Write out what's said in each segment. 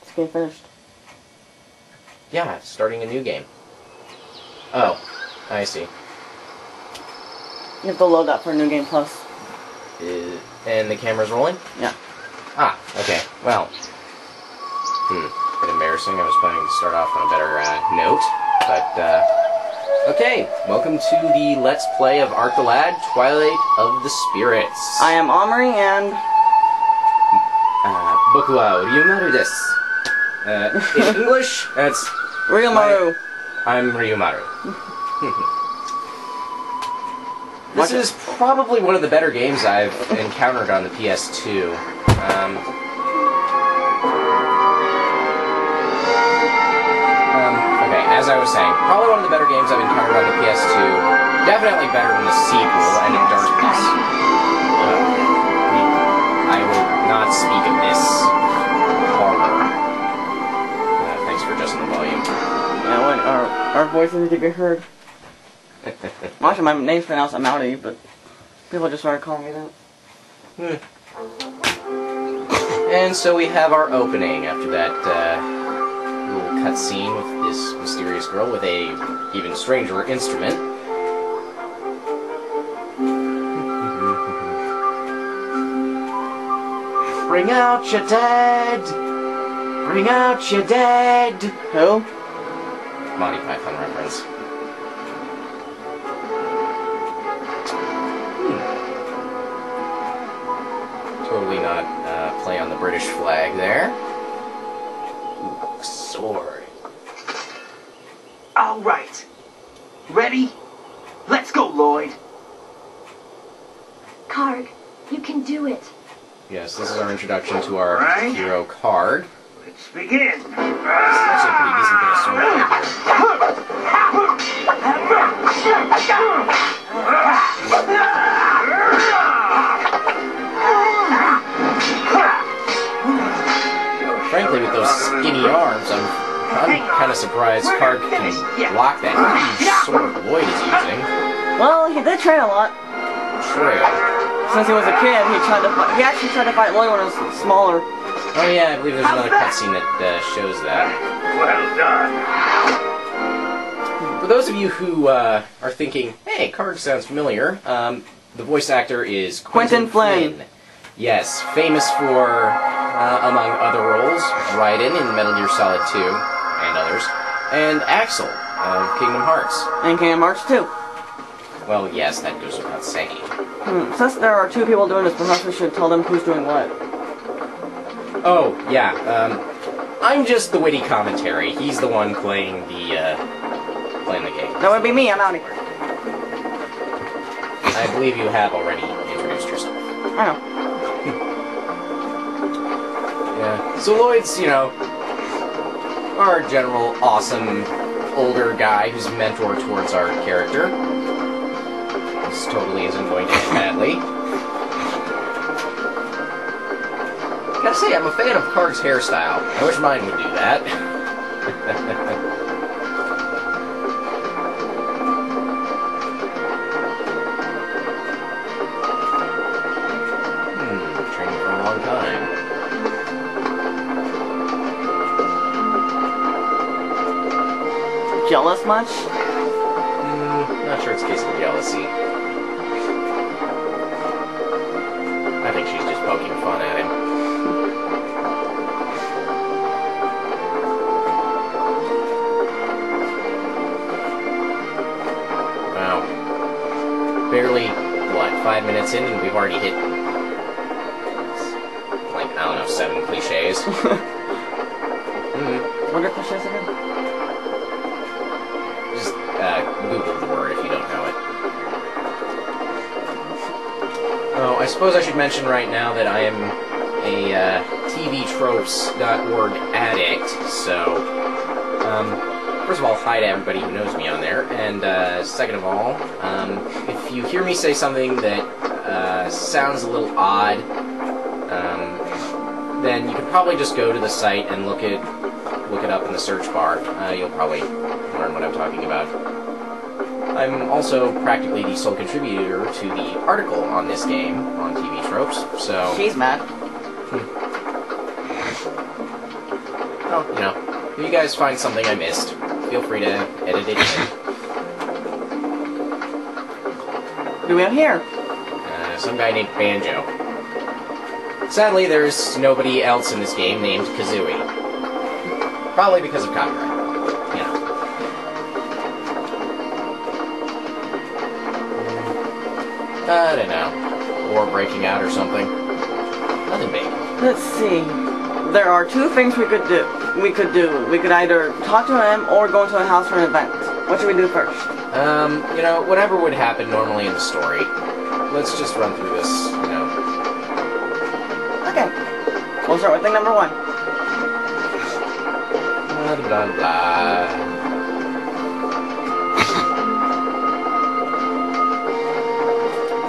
This game finished. Yeah, starting a new game. Oh, I see. You have to load that for New Game Plus. And the camera's rolling? Yeah. Ah, okay. Well. Bit embarrassing. I was planning to start off on a better note. But, okay. Welcome to the Let's Play of Arc the Lad, Twilight of the Spirits. I am Omri and... Boku wa Ryumaru desu. In English, that's... Ryumaru. I'm Ryumaru. This is probably one of the better games I've encountered on the PS2. Okay, as I was saying, probably one of the better games I've encountered on the PS2. Definitely better than the sequel, End of Darkness. I will not speak of this horror. Thanks for adjusting the volume. Yeah, when our voices need to be heard. Actually, my name's pronounced Amouti, but people just started calling me that. And so we have our opening after that little cutscene with this mysterious girl with a even stranger instrument. Bring out your dead! Bring out your dead! Who? Monty Python reference. Totally not play on the British flag there. Ooh, sword. All right. Ready? Let's go, Lloyd. Karg, you can do it. Yes, this is our introduction to our Right. hero Karg. Let's begin. It's actually a pretty decent bit of sword here. Frankly, with those skinny arms, I'm kind of surprised Karg can block that huge sword Lloyd is using. Well, he did train a lot. True. Since he was a kid, he actually tried to fight Lloyd when he was smaller. Oh yeah, I believe there's another cutscene that shows that. Well done. For those of you who are thinking, hey, Karg sounds familiar, the voice actor is Quentin Flynn. Yes, famous for, among other roles, Raiden in Metal Gear Solid 2, and others, and Axel of Kingdom Hearts. And Kingdom Hearts 2. Well, yes, that goes without saying. Since there are two people doing this, perhaps we should tell them who's doing what. Oh, yeah, I'm just the witty commentary. He's the one playing the game. That would be me, I'm out of here. I believe you have already introduced yourself. I know. Yeah. So Lloyd's, you know, our general awesome older guy who's a mentor towards our character. This totally isn't going to end badly. Gotta say, I'm a fan of Karg's hairstyle. I wish mine would do that. Training for a long time. Jealous much? Not sure it's a case of jealousy. I think she's just poking fun at him. Wow. Barely, what, 5 minutes in and we've already hit, like, I don't know, 7 cliches. What are cliches again? Just Google the word if you don't know it. Oh, I suppose I should mention right now that I am a TVTropes.org addict, so, first of all, hi to everybody who knows me on there, and second of all, if you hear me say something that sounds a little odd, then you can probably just go to the site and look it up in the search bar. You'll probably learn what I'm talking about. I'm also practically the sole contributor to the article on this game on TV Tropes, so... She's mad. Well, you know, if you guys find something I missed, feel free to edit it in. Who do we have here? Some guy named Banjo. Sadly, there's nobody else in this game named Kazooie. Probably because of copyright. You know. I don't know. Or breaking out or something. Nothing big. Let's see. There are two things we could do. We could either talk to him or go into a house for an event. What should we do first? You know, whatever would happen normally in the story. Let's just run through this, you know. Okay. We'll start with thing number 1. Blah, blah, blah.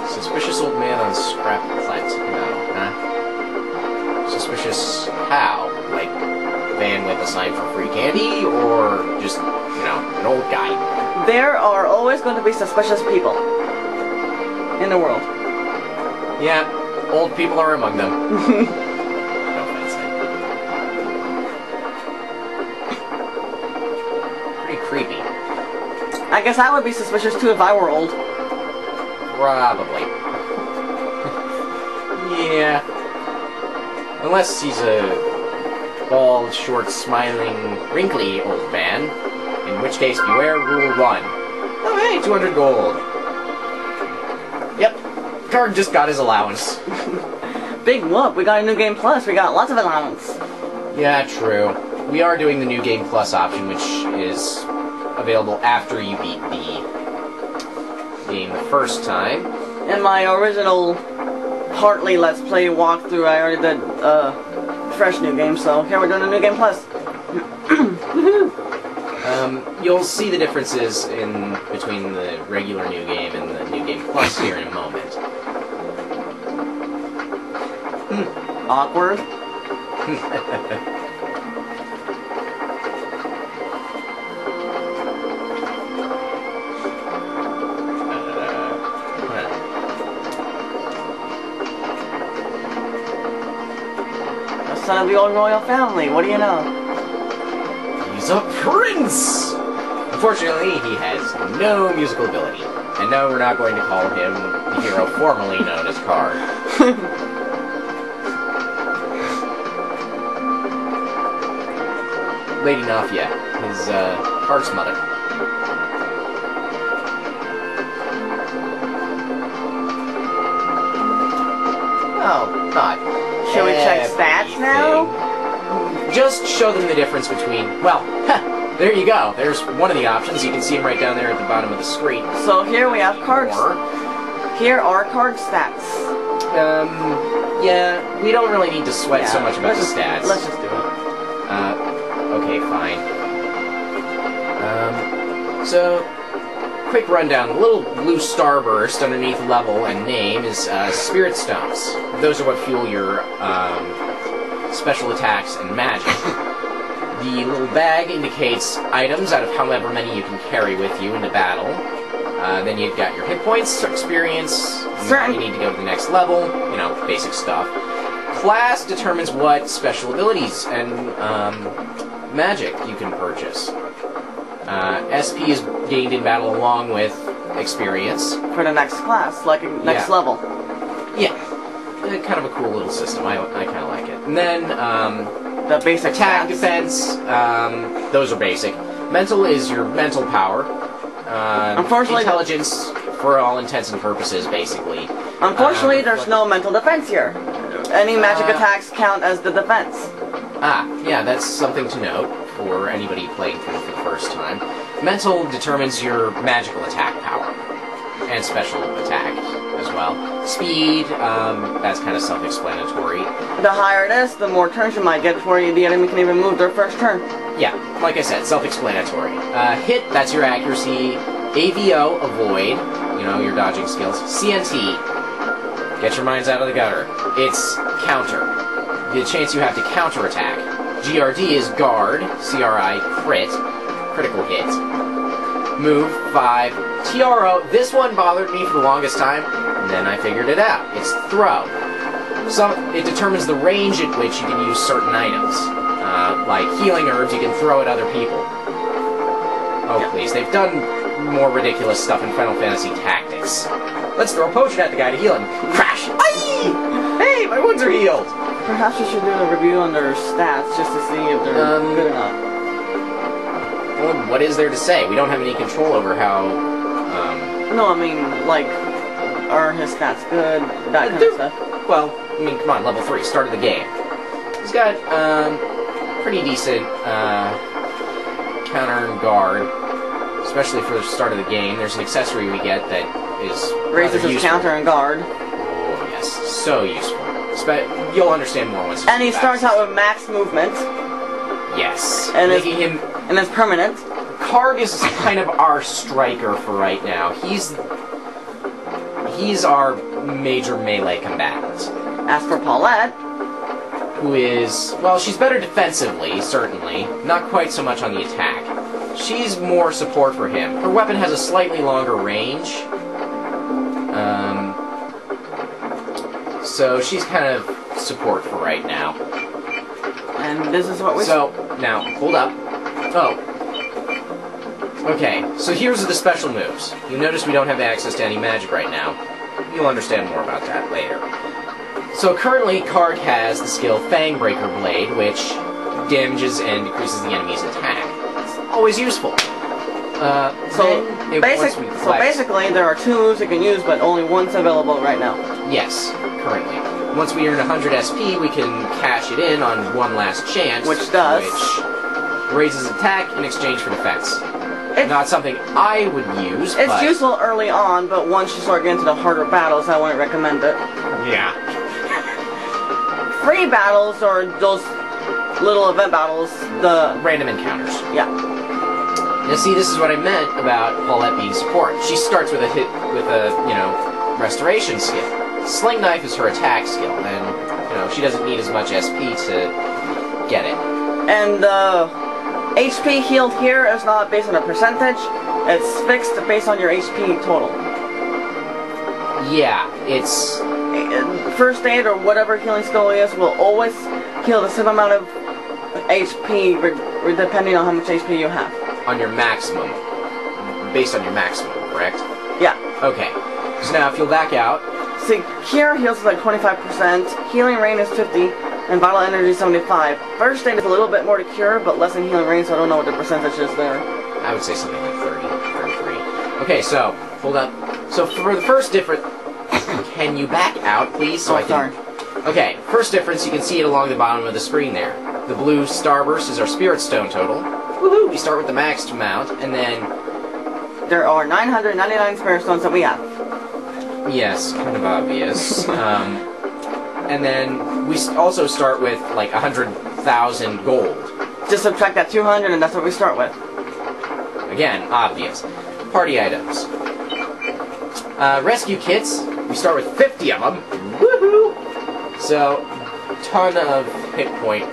Suspicious old man on scrap plant. No, huh? Suspicious how? Like, van with a sign for free candy? Or just, you know, an old guy? There are always going to be suspicious people in the world. Yeah, old people are among them. No offense. Pretty creepy. I guess I would be suspicious too if I were old. Probably. Yeah. Unless he's a bald, short, smiling, wrinkly old man. In which case, beware, rule 1. Oh hey, 200 gold. Yep. Card just got his allowance. Big whoop, we got a New Game Plus, we got lots of allowance. Yeah, true. We are doing the New Game Plus option, which is available after you beat the game the first time. In my original partly Let's Play walkthrough, I already did fresh New Game, so here we're doing a New Game Plus. You'll see the differences in between the regular New Game and the New Game Plus here in a moment. Awkward. The son of the old royal family, what do you know? He's a prince! Unfortunately, he has no musical ability. And no, we're not going to call him the hero formerly known as Card. Lady Nafia, his, Card's mother. Oh, not. Should we check stats now? Just show them the difference between, well, there you go. There's one of the options. You can see them right down there at the bottom of the screen. So here we have cards. Here are card stats. Yeah, we don't really need to sweat so much about the stats. Let's just do it. Okay, fine. So, quick rundown. The little blue starburst underneath level and name is, Spirit Stones. Those are what fuel your, special attacks and magic. The little bag indicates items out of however many you can carry with you into battle. Then you've got your hit points, experience, you need to go to the next level, you know, basic stuff. Class determines what special abilities and magic you can purchase. SP is gained in battle along with experience. For the next class, like next level. Yeah. Kind of a cool little system. I kind of like it. And then, the basic attack, stats. defense, those are basic. Mental is your mental power. Unfortunately, intelligence, for all intents and purposes, basically. Unfortunately, there's no mental defense here. Any magic attacks count as the defense. Yeah, that's something to note for anybody playing through for the first time. Mental determines your magical attack power. And special attack as well. Speed, that's kind of self-explanatory. The higher it is, the more turns you might get before the enemy can even move their first turn. Yeah, like I said, self-explanatory. Hit, that's your accuracy. AVO, avoid, you know, your dodging skills. CNT, get your minds out of the gutter. It's counter. The chance you have to counterattack. GRD is guard, CRI, crit, critical hit. Move, 5. TRO, this one bothered me for the longest time, and then I figured it out. It's throw. It determines the range at which you can use certain items. Like healing herbs, you can throw at other people. Oh, please. They've done more ridiculous stuff in Final Fantasy Tactics. Let's throw a potion at the guy to heal him. Crash! Aye! Hey, my wounds are healed! Perhaps you should do a review on their stats just to see if they're good or not. Well, what is there to say? We don't have any control over how... No, I mean, like, are his stats good? That kind of stuff. Well, I mean, come on, level 3, start of the game. He's got, pretty decent, counter and guard, especially for the start of the game. There's an accessory we get that is raises his counter and guard. Oh, yes, so useful. You'll understand more once you And he starts out with max movement. Yes. And making him... And it's permanent. Karg is kind of our striker for right now. He's our major melee combatant. As for Paulette, who is, well, she's better defensively, certainly. Not quite so much on the attack. She's more support for him. Her weapon has a slightly longer range. So she's kind of support for right now. And this is what we... So, now, hold up. Oh. Okay, so here's the special moves. You notice we don't have access to any magic right now. You'll understand more about that later. So currently, Karg has the skill Fangbreaker Blade, which damages and decreases the enemy's attack. It's always useful. So basically, there are 2 moves you can use, but only one's available right now. Yes, currently. Once we earn 100 SP, we can cash it in on One Last Chance, which does. Which raises attack in exchange for defense. It's not something I would use, It's useful early on, but once you start getting to the harder battles, I wouldn't recommend it. Yeah. Free battles, or those little event battles, the... Random encounters. Yeah. Now see, this is what I meant about Paulette being support. She starts with a restoration skill. Sling Knife is her attack skill, and, she doesn't need as much SP to get it. And, HP healed here is not based on a percentage, it's fixed based on your HP total. Yeah, it's... First aid or whatever healing skill is will always heal the same amount of HP depending on how much HP you have. On your maximum. Based on your maximum, correct? Yeah. Okay. So now if you'll back out... See, Cure heals like 25%, Healing Rain is 50, and Vital Energy is 75. First aid is a little bit more to Cure, but less than Healing Rain, so I don't know what the percentage is there. I would say something like 30, 33. Okay, so, hold up. So for the first difference... Can you back out, please? So sorry. Okay, first difference, you can see it along the bottom of the screen there. The blue Starburst is our Spirit Stone total. Woohoo! We start with the maxed amount, and then... There are 999 Spirit Stones that we have. Yes, kind of obvious. And then we also start with, like, 100,000 gold. Just subtract that 200 and that's what we start with. Again, obvious. Party items. Rescue kits, we start with 50 of them. Woohoo! So, ton of hit point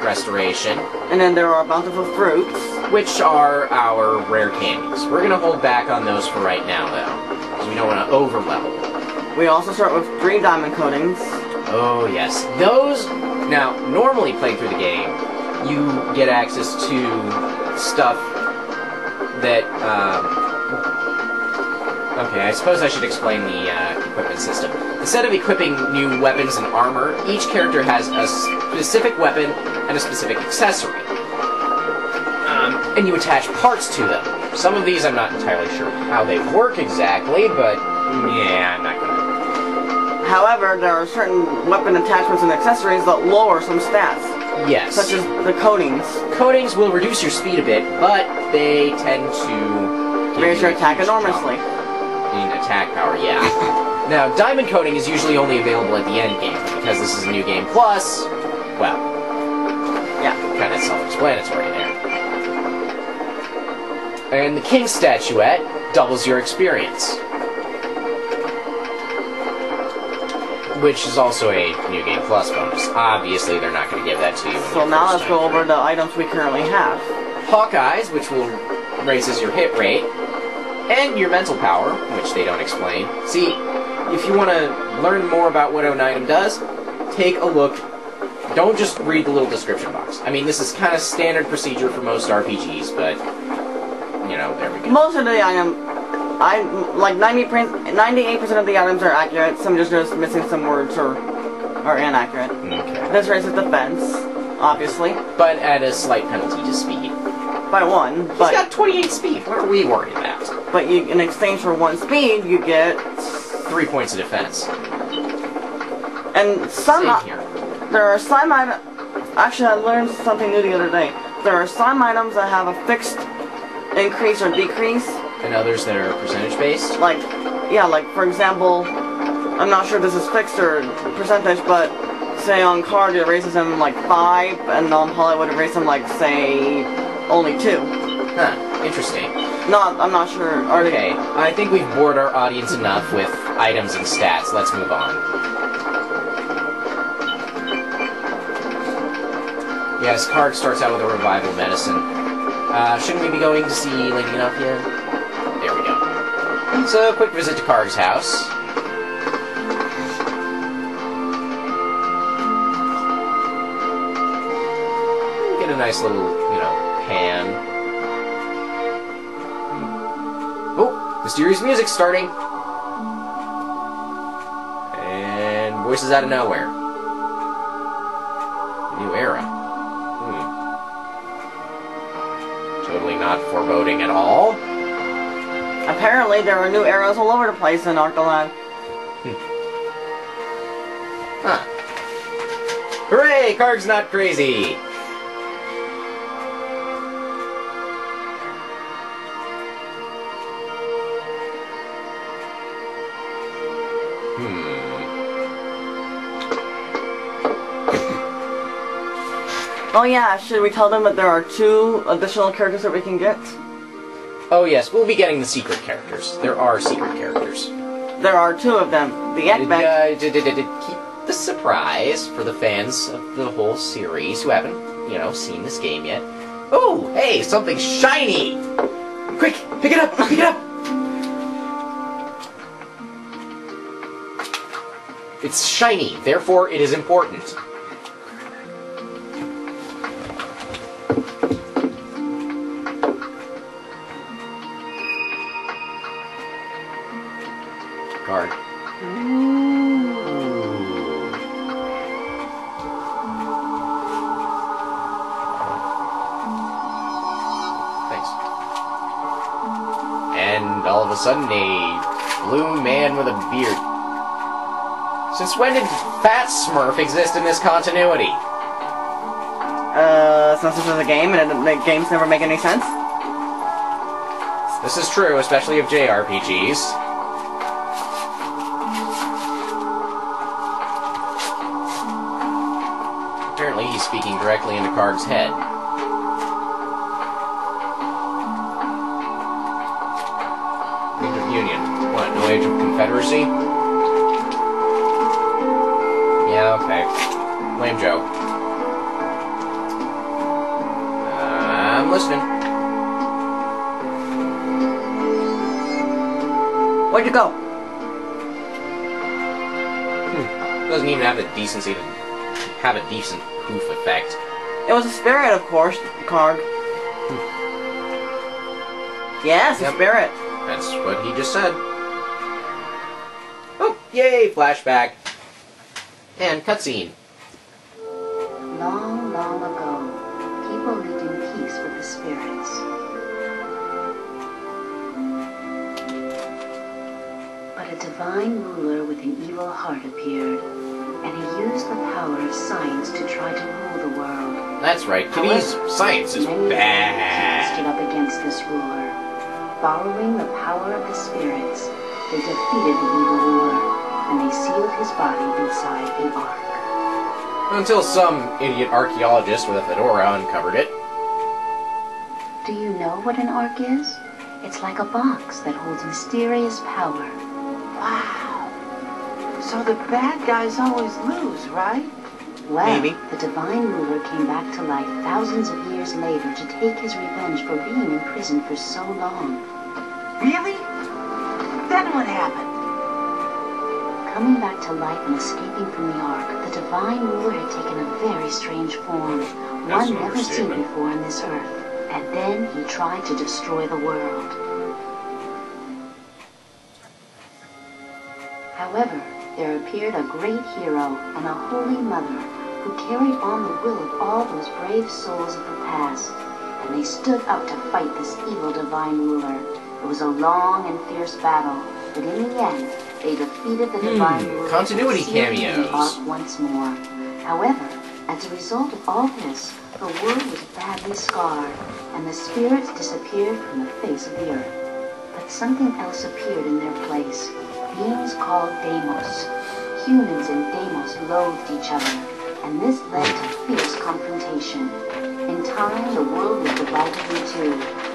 restoration. And then there are bountiful fruits. Which are our rare candies. We're going to hold back on those for right now, though. Because we don't want to over-level. We also start with 3 diamond coatings. Oh, yes. Those... Now, normally playing through the game, you get access to stuff that, Okay, I suppose I should explain the equipment system. Instead of equipping new weapons and armor, each character has a specific weapon and a specific accessory. And you attach parts to them. Some of these I'm not entirely sure how they work exactly, but yeah, I'm not gonna... However, there are certain weapon attachments and accessories that lower some stats. Yes. Such as the coatings. Coatings will reduce your speed a bit, but they tend to... raise your attack enormously. In attack power, yeah. Now, diamond coating is usually only available at the end game, because this is a new game plus, well, yeah, kind of self-explanatory there. And the King Statuette doubles your experience. Which is also a New Game Plus bonus. Obviously, they're not going to give that to you. So now let's go over the items we currently have. Hawkeyes, which will raises your hit rate, and your mental power, which they don't explain. See, if you want to learn more about what an item does, take a look. Don't just read the little description box. I mean, this is kind of standard procedure for most RPGs, but, you know, there we go. Most of the items, like 98% of the items are accurate. Some just missing some words or are inaccurate. Okay. This raises defense, obviously. But at a slight penalty to speed. By 1, He's but... got 28 speed. What are we worried about? But you, in exchange for 1 speed, you get... 3 points of defense. And some... Same here. There are some items... Actually, I learned something new the other day. There are some items that have a fixed increase or decrease. And others that are percentage-based? Like, yeah, like, for example... I'm not sure if this is fixed or percentage, but... Say on card it raises them like 5, and on Hollywood it raises them like, say... only 2. Huh. Interesting. I'm not sure. Okay, I think we've bored our audience enough with items and stats. Let's move on. Yes, card starts out with a revival medicine. Shouldn't we be going to see Lady Enophia? There we go. So, quick visit to Karg's house. Get a nice little, you know, pan. Oh, mysterious music starting. And voices out of nowhere. New era. Totally not foreboding at all. Apparently there are new arrows all over the place in Arcaland. Huh. Hooray! Karg's not crazy! Oh yeah, should we tell them that there are 2 additional characters that we can get? Oh yes, we'll be getting the secret characters. There are secret characters. There are 2 of them. The Ekmek... Keep the surprise for the fans of the whole series who haven't, you know, seen this game yet. Oh, hey, something shiny! Quick, pick it up, pick it up! It's shiny, therefore it is important. Card. Thanks. And all of a sudden, a blue man with a beard. Since when did Fat Smurf exist in this continuity? Since this is a game and the games never make any sense? This is true, especially of JRPGs. Apparently he's speaking directly into Karg's head. Age of Union. What, no Age of Confederacy? Yeah, okay. Lame joke. I'm listening. Where'd you go? Doesn't even have the decency to have a decent poof effect. It was a spirit, of course, Karg. Yes, a spirit. That's what he just said. Oh, yay, flashback. And cutscene. Long, long ago, people lived in peace with the spirits. But a divine ruler with an evil heart appeared, and he used the power of science to try to rule the world. That's right, Kitty's science is Many bad. stood up against this ruler. Borrowing the power of the spirits, they defeated the evil ruler, and they sealed his body inside the ark. Until some idiot archaeologist with a fedora uncovered it. Do you know what an ark is? It's like a box that holds mysterious power. Wow. So the bad guys always lose, right? Well, Maybe. the divine ruler came back to life thousands of years later to take his revenge for being in prison for so long. Really? Then what happened? coming back to life and escaping from the Ark, the Divine Ruler had taken a very strange form, That's one an never seen understatement. before on this earth. And then he tried to destroy the world. However, there appeared a great hero and a holy mother who carried on the will of all those brave souls of the past, and they stood up to fight this evil divine ruler. It was a long and fierce battle, but in the end, they defeated the divine ruler. Continuity and sealed him in the cameos. Ark once more. However, as a result of all this, the world was badly scarred, and the spirits disappeared from the face of the earth. But something else appeared in their place. Beings called Deimos. Humans and Deimos loathed each other, and this led to fierce confrontation. In time, the world was divided in two,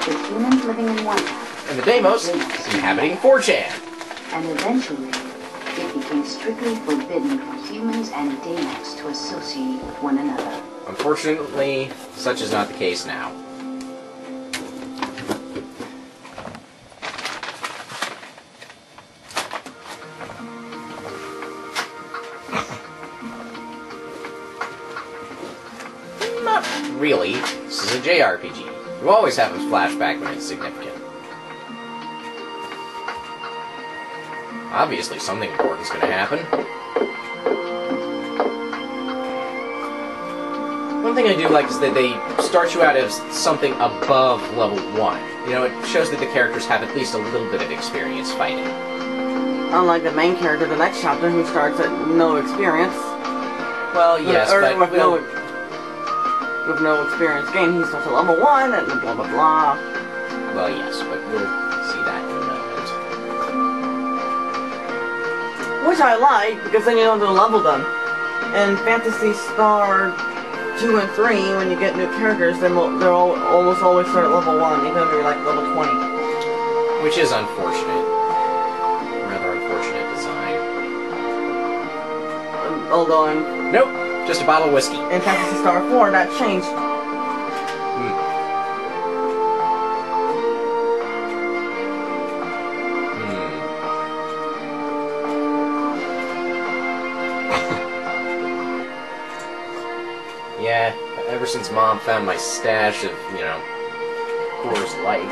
with humans living in one half, And the Deimos inhabiting 4chan. and eventually, it became strictly forbidden for humans and Deimos to associate with one another. Unfortunately, such is not the case now. Not really. This is a JRPG. You always have a flashback when it's significant. Obviously, something important's gonna happen. One thing I do like is that they start you out as something above level 1. You know, it shows that the characters have at least a little bit of experience fighting. Unlike the main character, the next chapter, who starts at no experience. Well, yes, or but with no experience gained, he starts at level 1 and blah blah blah. well, yes, but we'll see that in a moment. Which I like, because then you don't have to level them. In Phantasy Star 2 and 3, when you get new characters, they're almost always start at level 1, even if you're like level 20. Which is unfortunate. Rather unfortunate design. Although in Nope, just a bottle of whiskey. Phantasy Star 4, that changed. Yeah, ever since Mom found my stash of, Coors Light.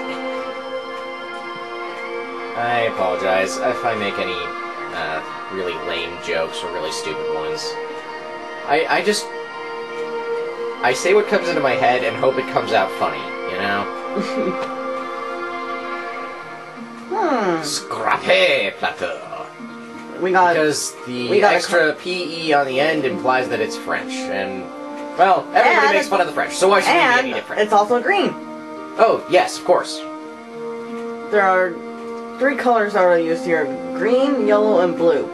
I apologize if I make any really lame jokes or really stupid ones. I say what comes into my head and hope it comes out funny, you know? Scrape plateau. Because the extra PE on the end implies that it's French, and, well, everybody makes fun of the French, so why should it be any different? It's also green. Oh, yes, of course. There are 3 colors that are used here. Green, yellow, and blue.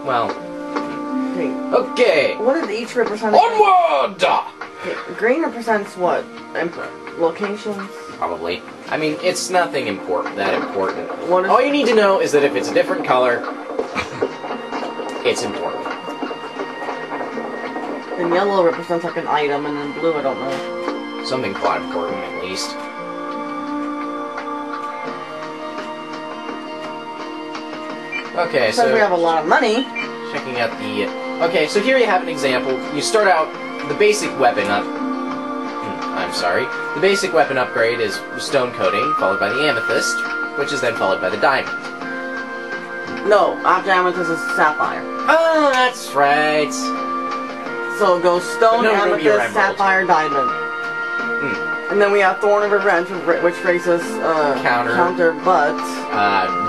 Well, Okay. okay. What does each represent? Onward! Green represents what? Locations? Probably. I mean, it's nothing that important. What is All you need to know is that if it's a different color, it's important. And yellow represents like an item, and then blue, I don't know. Something quite important, at least. Okay, Since we have a lot of money. checking out the... Okay, so here you have an example. You start out the basic weapon up... I'm sorry. The basic weapon upgrade is stone coating, followed by the amethyst, which is then followed by the diamond. No, after amethyst is sapphire. Oh, that's right. So it goes stone, No ruby or amethyst, emerald. sapphire, diamond. And then we have Thorn of Revenge, which raises counter, but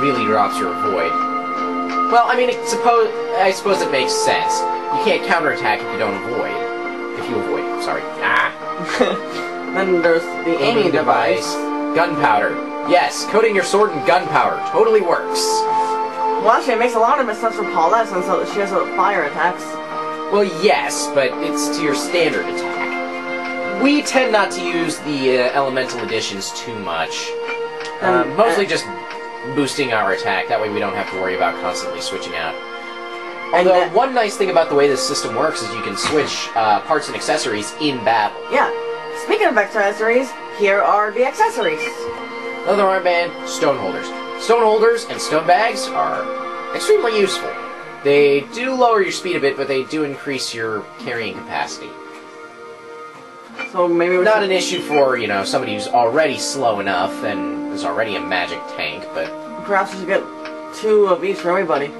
Really drops your void. Well, I mean, I suppose it makes sense. You can't counterattack if you don't avoid. If you avoid, sorry. then there's the aiming device. Gunpowder. Yes, coating your sword in gunpowder. Totally works. Well, actually, it makes a lot of sense for Paulette, since she has fire attacks. Well, yes, but it's to your standard attack. We tend not to use the elemental additions too much. Mostly just boosting our attack. That way we don't have to worry about constantly switching out. Although, one nice thing about the way this system works is you can switch parts and accessories in battle. Yeah. Speaking of accessories, here are the accessories. Leather armband, stone holders. Stone holders and stone bags are extremely useful. They do lower your speed a bit, but they do increase your carrying capacity. So maybe we Not should... an issue for, you know, somebody who's already slow enough and is already a magic tank, but... Perhaps we should get 2 of each for everybody.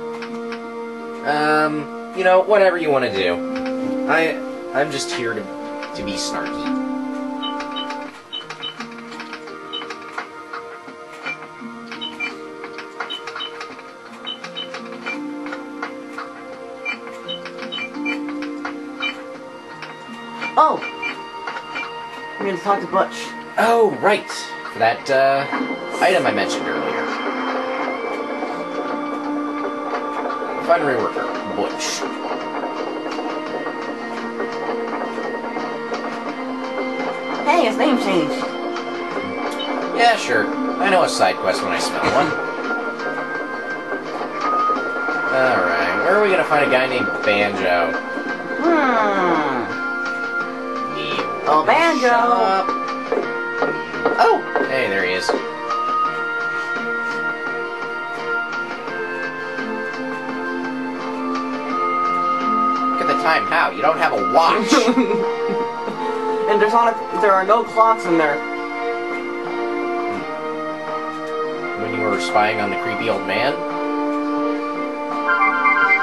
You know, whatever you want to do. I'm just here to be snarky. Oh! We need to talk to Butch. Oh, right. For that, item I mentioned earlier. Refinery worker, Butch. Hey, his name changed. Yeah, sure. I know a side quest when I smell one. Alright, where are we gonna find a guy named Banjo? Oh, Banjo! Shop. Oh! Hey, there he is. Look at the time. How? You don't have a watch! And there are no clocks in there. When you were spying on the creepy old man?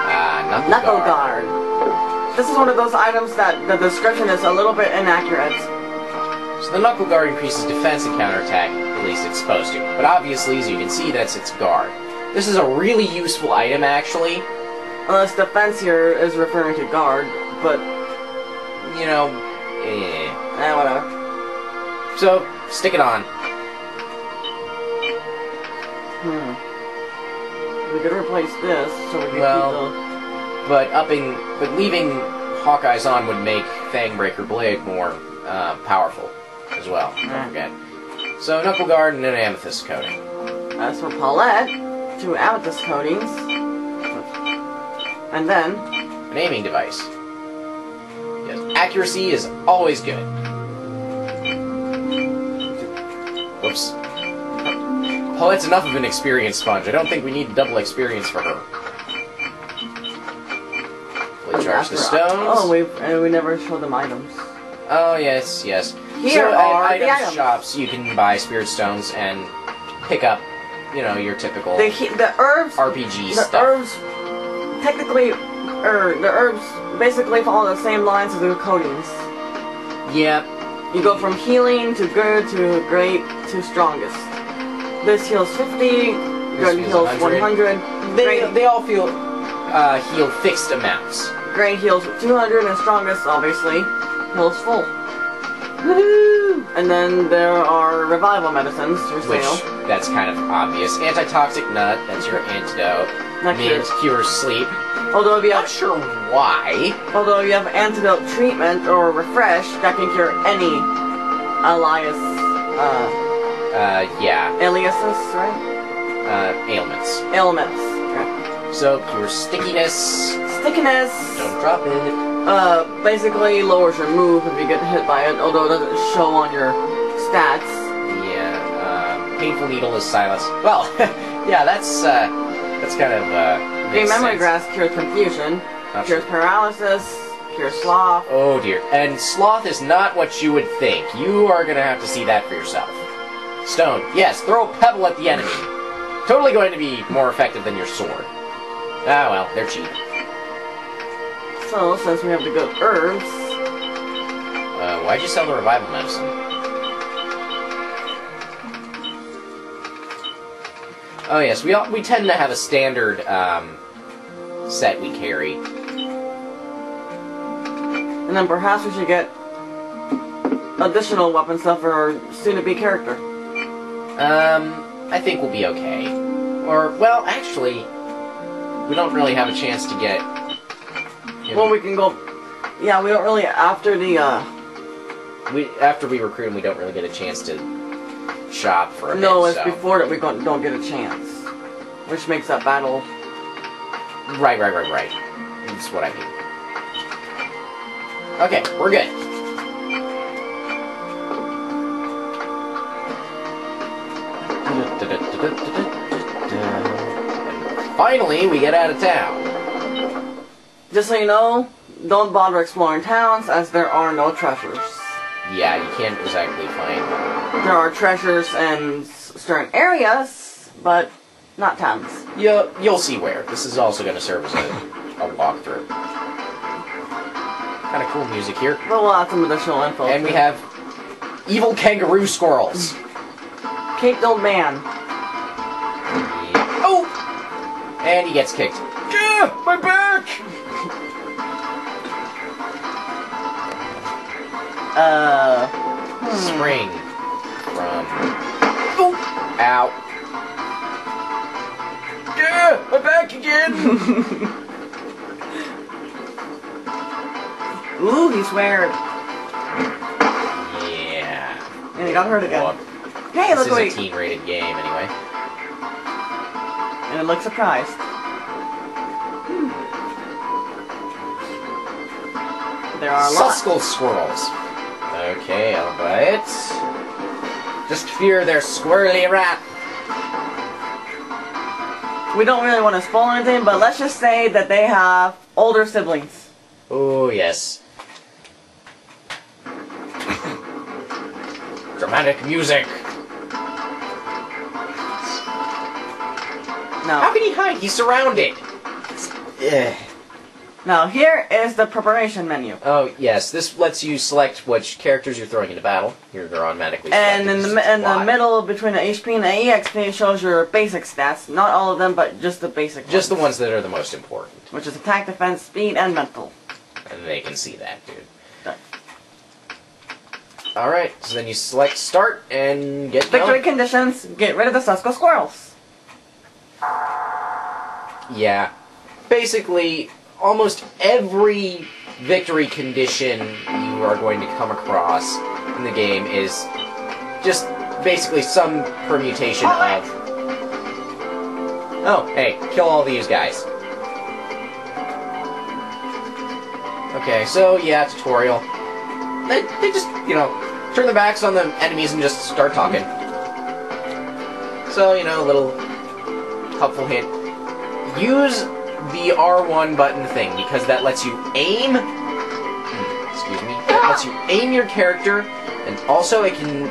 Ah, Knuckle Guard. This is one of those items that the description is a little bit inaccurate. So the Knuckle Guard increases defense and counterattack, at least it's supposed to. But obviously, as you can see, that's its guard. This is a really useful item, actually. Unless defense here is referring to guard, but... You know, whatever. So, stick it on. We could replace this, so we can but leaving Hawkeye's on would make Fangbreaker Blade more powerful as well. Don't forget. So Knuckle Guard and an amethyst coating. As for Paulette, 2 amethyst coatings, and then an aiming device. Yes, accuracy is always good. Whoops. Paulette's enough of an experience sponge. I don't think we need double experience for her. Fully charge the stones. Oh, we never showed them items. Oh, yes, yes. Here are at the items. shops, you can buy spirit stones and pick up, you know, your typical The herbs, RPG the stuff. herbs, technically, the herbs basically follow the same lines as the coatings. Yeah. You go from healing to good to great to strongest. This heals 50, good heals 100. They all feel heal fixed amounts. Great heals 200, and strongest, obviously, heals full. Woohoo! And then there are revival medicines for sale. Which, that's kind of obvious. Antitoxic nut, that's your antidote. Not Mint cures sleep. Although if you Not have sure why. Although you have antidote treatment or refresh, that can cure any yeah. aliases, right? Ailments. Ailments. So, cures stickiness. Stickiness. Don't drop it. Basically lowers your move if you get hit by it, although it doesn't show on your stats. Yeah, painful needle is silence. Well, yeah, that's kind of, Green makes memory sense. grass cures confusion, Not cures sure. paralysis, cures sloth. Oh dear. And sloth is not what you would think. You are gonna have to see that for yourself. Stone. Yes, throw a pebble at the enemy. Totally going to be more effective than your sword. Ah, well, they're cheap. So, since we have the good herbs... Why'd you sell the revival medicine? Oh yes, we tend to have a standard, set we carry. And then perhaps we should get additional weapon stuff for our soon-to-be character. I think we'll be okay. Or, well, actually, we don't really have a chance to get... Well, we can go... Yeah, we don't really... After the, After we recruit him, we don't really get a chance to shop for a No, bit, it's so. before that we don't get a chance. Which makes that battle... Right. That's what I mean. Okay, we're good. Finally, we get out of town. Just so you know, don't bother exploring towns as there are no treasures. Yeah, you can't exactly find... There are treasures in certain areas, but not towns. You'll see where. This is also going to serve as a walkthrough. Kind of cool music here. But we'll add some additional info. And we have evil kangaroo squirrels. Caked old man. Oh! And he gets kicked. Yeah, my back! Spring from... Oh! Ow. Yeah, my back again! Ooh, he sweared. Yeah. And he got hurt again. Well, Hey, look this what is a teen-rated game, anyway. And it looks surprised. There are lots. Suskel squirrels. Okay, I'll buy it. Just fear their squirrely rat. We don't really want to spoil anything, but let's just say that they have older siblings. Oh, yes. Dramatic music. Now, How can he hide? He's surrounded. Ugh. now here is the preparation menu. Oh, yes. This lets you select which characters you're throwing into battle. They're automatically And selected. in the middle between the HP and the EXP, it shows your basic stats. Not all of them, but just the basic Just the ones. ones that are the most important. Which is attack, defense, speed, and mental. And they can see that, dude. Done. Alright, so then you select start and get Victory going. conditions, get rid of the Susco squirrels. Yeah. Basically, almost every victory condition you are going to come across in the game is just basically some permutation of... Oh, hey, kill all these guys. Okay, so yeah, tutorial. They just, you know, turn their backs on the enemies and just start talking. So, you know, a little helpful hint. Use the R1 button thing, because that lets you aim... Excuse me. That lets you aim your character, and also it can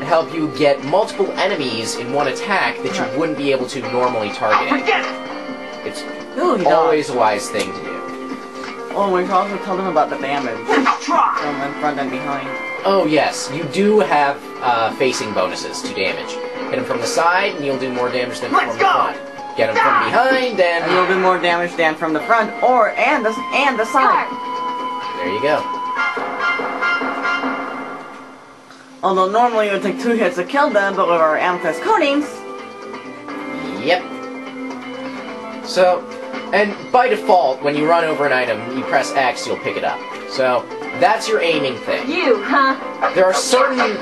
help you get multiple enemies in one attack that you wouldn't be able to normally target. Forget it! It's Ooh, he always dodged. a wise thing to do. Oh, we should also tell them about the damage Let's try! from in front and behind. Oh yes, you do have facing bonuses to damage. Hit them from the side, and you'll do more damage than from Let's the go! front. Get them from behind, And you'll and do more damage than from the front and the side. there you go. Although normally it would take 2 hits to kill them, but with our amethyst coatings, Yep. So, and by default, when you run over an item, you press X, you'll pick it up. So, that's your aiming thing. You, huh? There are certain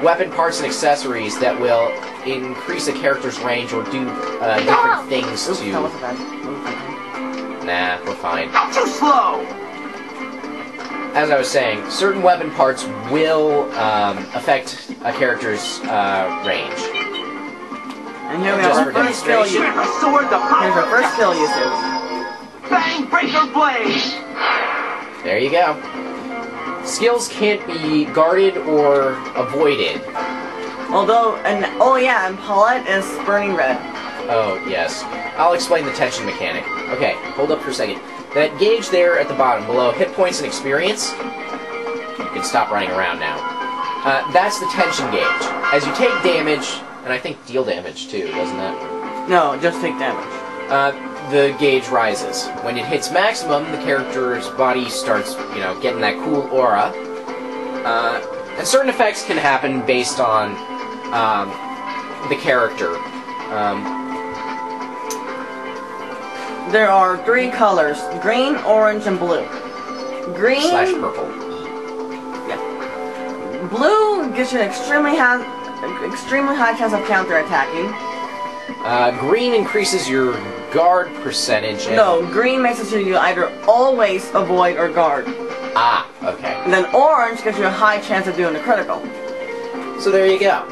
weapon parts and accessories that will increase a character's range or do different things oops, that was to... a bad move. Nah, we're fine. Too slow! As I was saying, certain weapon parts will affect a character's range. And here we Just have for our first skill demonstration. use. With the sword, the Here's power our first skill usage. Bang, breaker blade! There you go. Skills can't be guarded or avoided. Although, and oh yeah, and Paulette is burning red. Oh, yes. I'll explain the tension mechanic. Okay, hold up for a second. That gauge there at the bottom, below hit points and experience, you can stop running around now. That's the tension gauge. As you take damage, and I think deal damage too, doesn't that? No, just take damage. The gauge rises. When it hits maximum, the character's body starts, you know, getting that cool aura. And certain effects can happen based on the character. There are 3 colors: green, orange, and blue. Green / purple. Blue gives you an extremely high chance of counterattacking. Green increases your guard percentage. And... No, green makes it so you either always avoid or guard. Ah, okay. And then orange gives you a high chance of doing a critical. So there you go.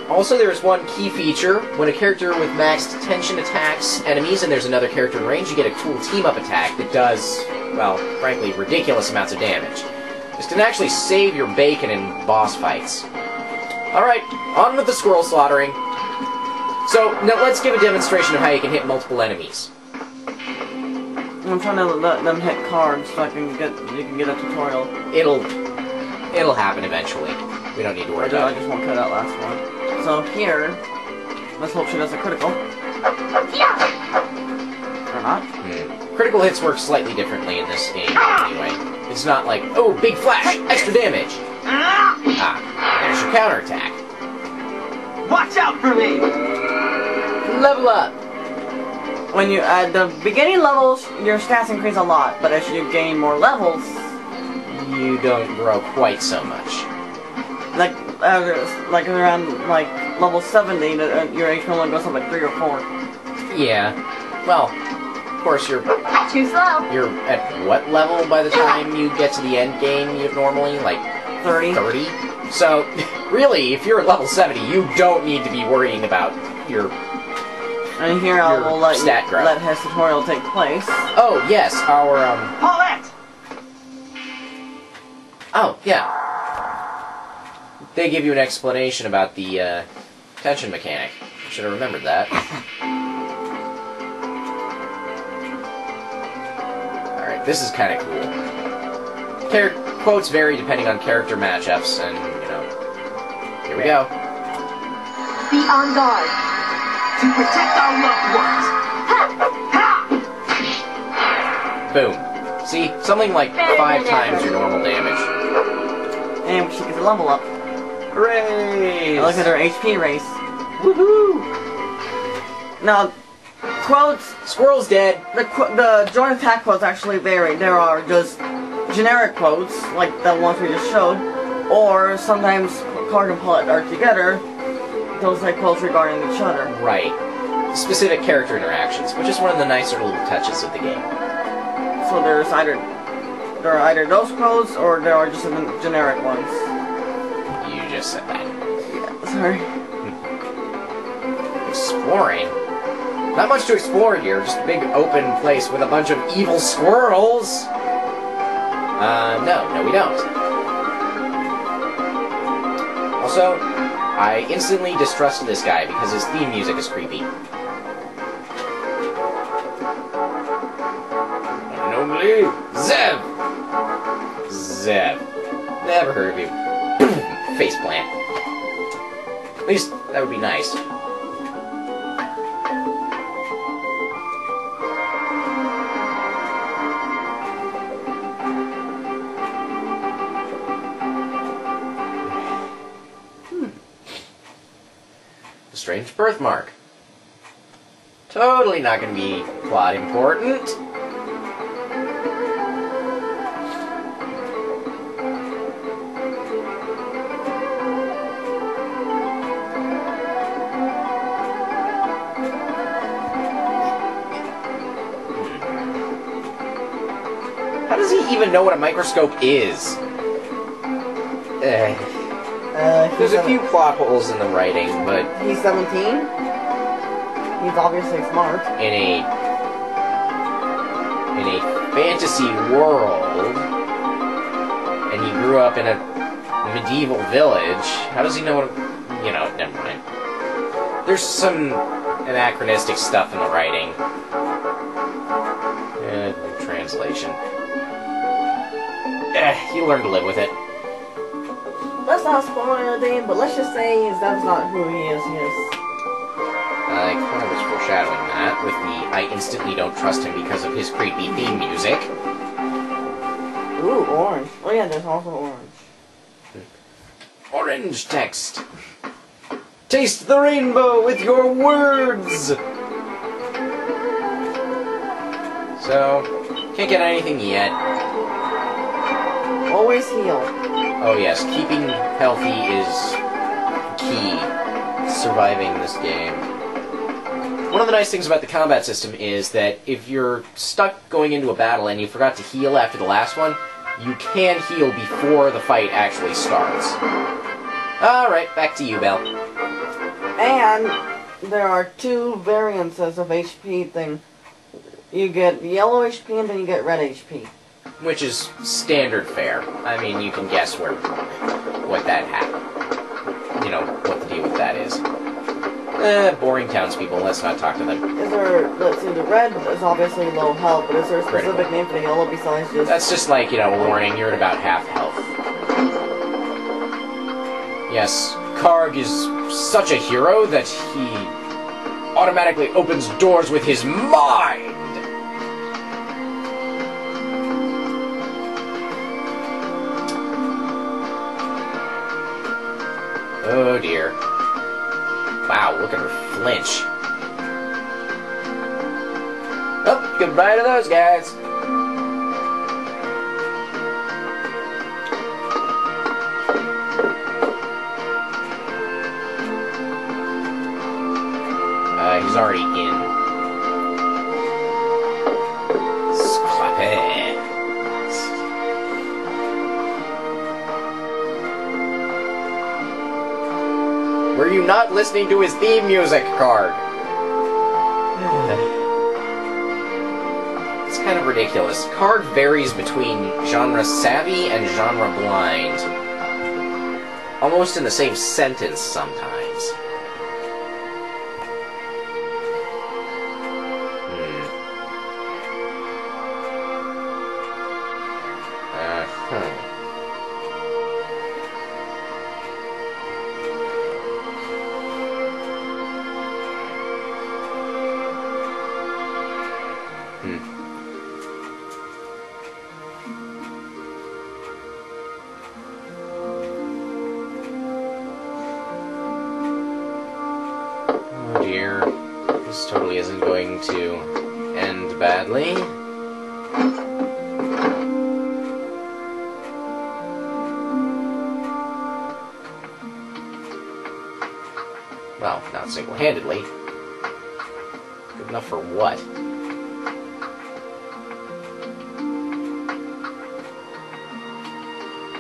Also, there is one key feature. When a character with maxed tension attacks enemies and there's another character in range, you get a cool team-up attack that does, well, frankly, ridiculous amounts of damage. This can actually save your bacon in boss fights. Alright, on with the squirrel slaughtering. So, now let's give a demonstration of how you can hit multiple enemies. I'm trying to let them hit cards so you can get a tutorial. It'll happen eventually. We don't need to worry about I just won't cut that last one. So here, let's hope she does a critical. Or not. Critical hits work slightly differently in this game, anyway. It's not like, oh, big flash, extra damage. Ah, there's your counterattack. Watch out for me! Level up. When you at the beginning levels, your stats increase a lot, but as you gain more levels, You don't grow quite so much. like around level 70, your HP only goes up like 3 or 4. Yeah. Well, of course you're Too slow. at what level by the time you get to the end game? You normally like 30. 30. So really, if you're at level 70, you don't need to be worrying about your. And here I will let his tutorial take place. Oh yes, our Paulette! Oh yeah. They give you an explanation about the tension mechanic. Should have remembered that. Alright, this is kind of cool. Quotes vary depending on character matchups, and, you know, here we go. Be on guard to protect our loved ones. Ha! Boom. See? Something like 5 times your normal damage. And she gets a level up. Hooray! Look at her HP race. Woohoo! Now, quotes. Squirrel's dead. The joint attack quotes actually vary. There are just generic quotes, like the ones we just showed, or sometimes Card and Paulette are together. Those like quotes regarding each other. Right. Specific character interactions, which is one of the nicer little touches of the game. So there are either those quotes or there are just some generic ones. You just said that. Yeah, sorry. Exploring? Not much to explore here, just a big open place with a bunch of evil squirrels. No, we don't. Also, I instantly distrusted this guy because his theme music is creepy. Normally, Zev! Zev. Never heard of you. Faceplant. At least, that would be nice. A strange birthmark. Totally not going to be plot important. How does he even know what a microscope is? There's a few plot holes in the writing, but He's 17. He's obviously smart. in a fantasy world, and he grew up in a medieval village. How does he know what? You know, never mind. There's some anachronistic stuff in the writing. Translation. You learn to live with it. Let's not spoil anything, but let's just say that's not who he is. I kind of was foreshadowing that with the I instantly don't trust him because of his creepy theme music. Ooh, orange. Oh yeah, there's also orange. Orange text. Taste the rainbow with your words! So, can't get anything yet. Always heal. Oh yes, keeping healthy is key to surviving this game. One of the nice things about the combat system is that if you're stuck going into a battle and you forgot to heal after the last one, you can heal before the fight actually starts. Alright, back to you, Belle. And there are two variances of HP thing. You get yellow HP and then you get red HP. Which is standard fare. I mean, you can guess what that happened. You know, what the deal with that is. Boring townspeople, let's not talk to them. Is there, let's see, the red is obviously low health, but is there a specific name for the yellow besides just... That's just like, you know, a warning, you're at about half health. Yes, Karg is such a hero that he automatically opens doors with his mind! Oh dear. Wow, look at her flinch. Oh, goodbye to those guys. He's already in. Sclappy. Were you not listening to his theme music, Karg? It's kind of ridiculous. Karg varies between genre savvy and genre blind. Almost in the same sentence sometimes. Oh dear, this totally isn't going to end badly. Well, not single-handedly. Good enough for what?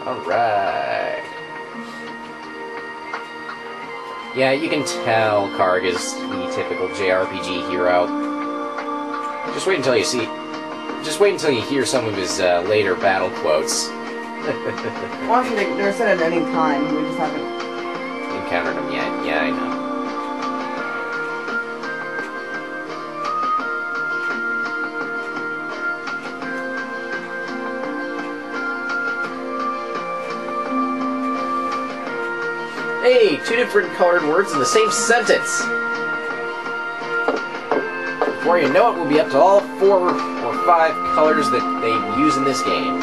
Alright. Yeah, you can tell Karg is the typical JRPG hero. Just wait until you see... Just wait until you hear some of his later battle quotes. Well, actually, they're said at any time. We just haven't encountered them yet. Yeah, I know. Hey, two different colored words in the same sentence. Before you know it, we'll be up to all 4 or 5 colors that they use in this game.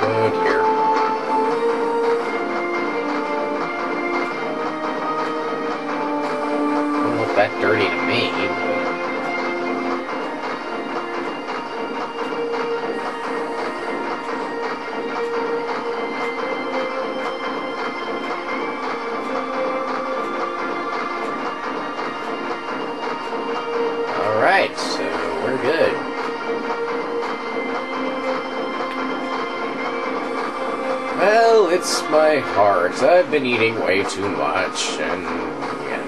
Oh dear. Doesn't look that dirty to me. Alright, so we're good. Well, it's my heart. I've been eating way too much, and yeah.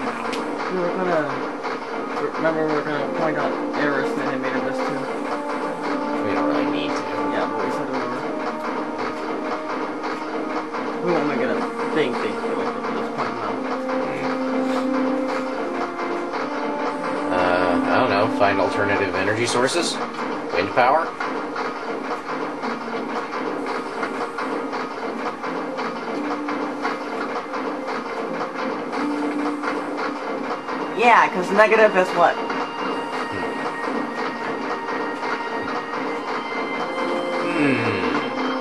we're gonna point out errors in animated this too. We don't really need to. Yeah, but we said we won't make it a big deal at this point now. I don't know, find alternative energy sources? Wind power? Yeah, because negative is what?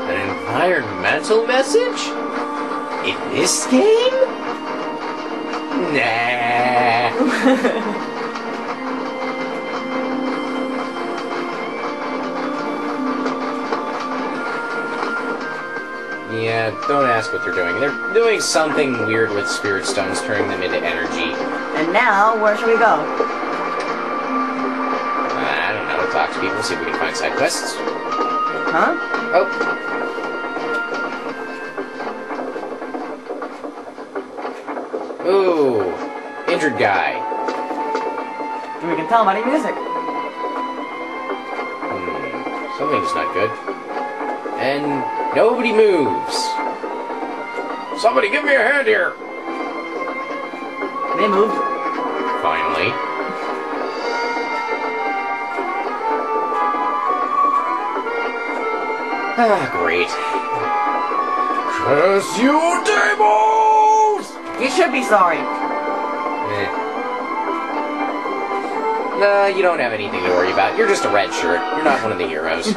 An environmental message? In this game? Nah. Yeah, don't ask what they're doing. They're doing something weird with spirit stones, turning them into energy. And now, where should we go? talk to people, see if we can find side quests. Huh? Oh. Ooh. Injured guy. And we can tell by the music. Something's not good. And nobody moves. Somebody give me a hand here! They moved. Finally. Ah, great. Curse you, tables! You should be sorry. Nah, you don't have anything to worry about. You're just a red shirt. You're not one of the heroes.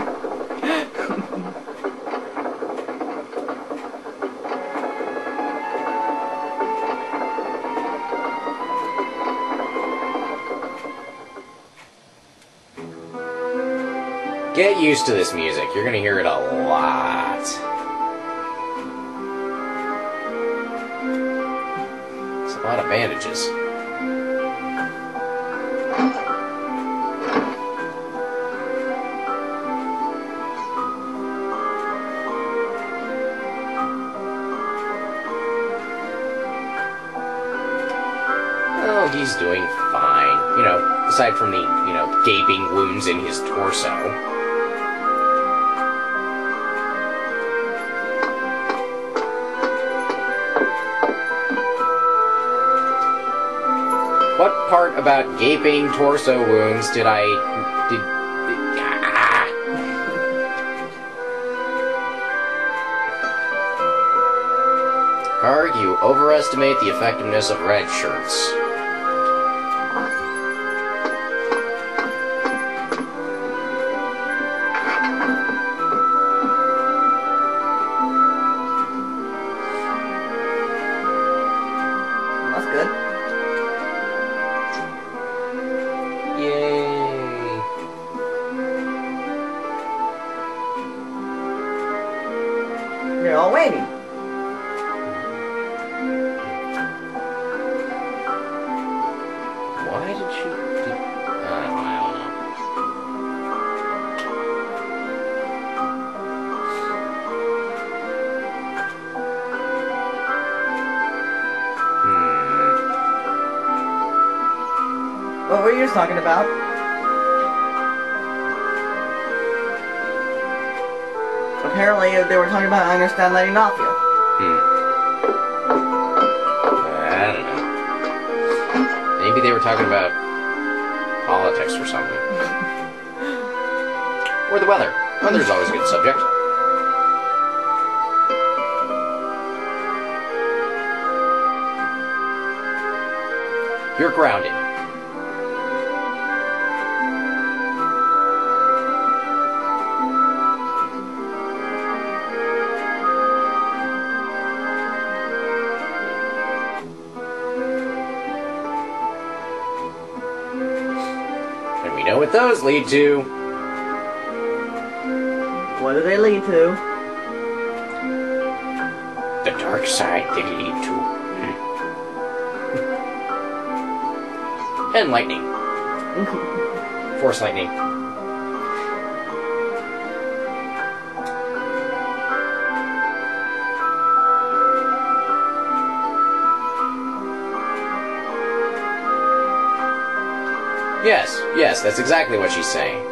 Get used to this music. You're gonna hear it a lot. It's a lot of bandages. Oh, he's doing fine. You know, aside from the, gaping wounds in his torso. What part about gaping torso wounds did I... Karg, you overestimate the effectiveness of red shirts. That's good. Yay. You're all waiting. Why did she... I don't know. What were you just talking about? Apparently, they were talking about I understand letting off you. I don't know. Maybe they were talking about politics or something. Or the weather. Weather's always a good subject. You're grounded. And we know what those lead to. What do they lead to? The dark side they lead to. And lightning. Force lightning. Yes, that's exactly what she's saying.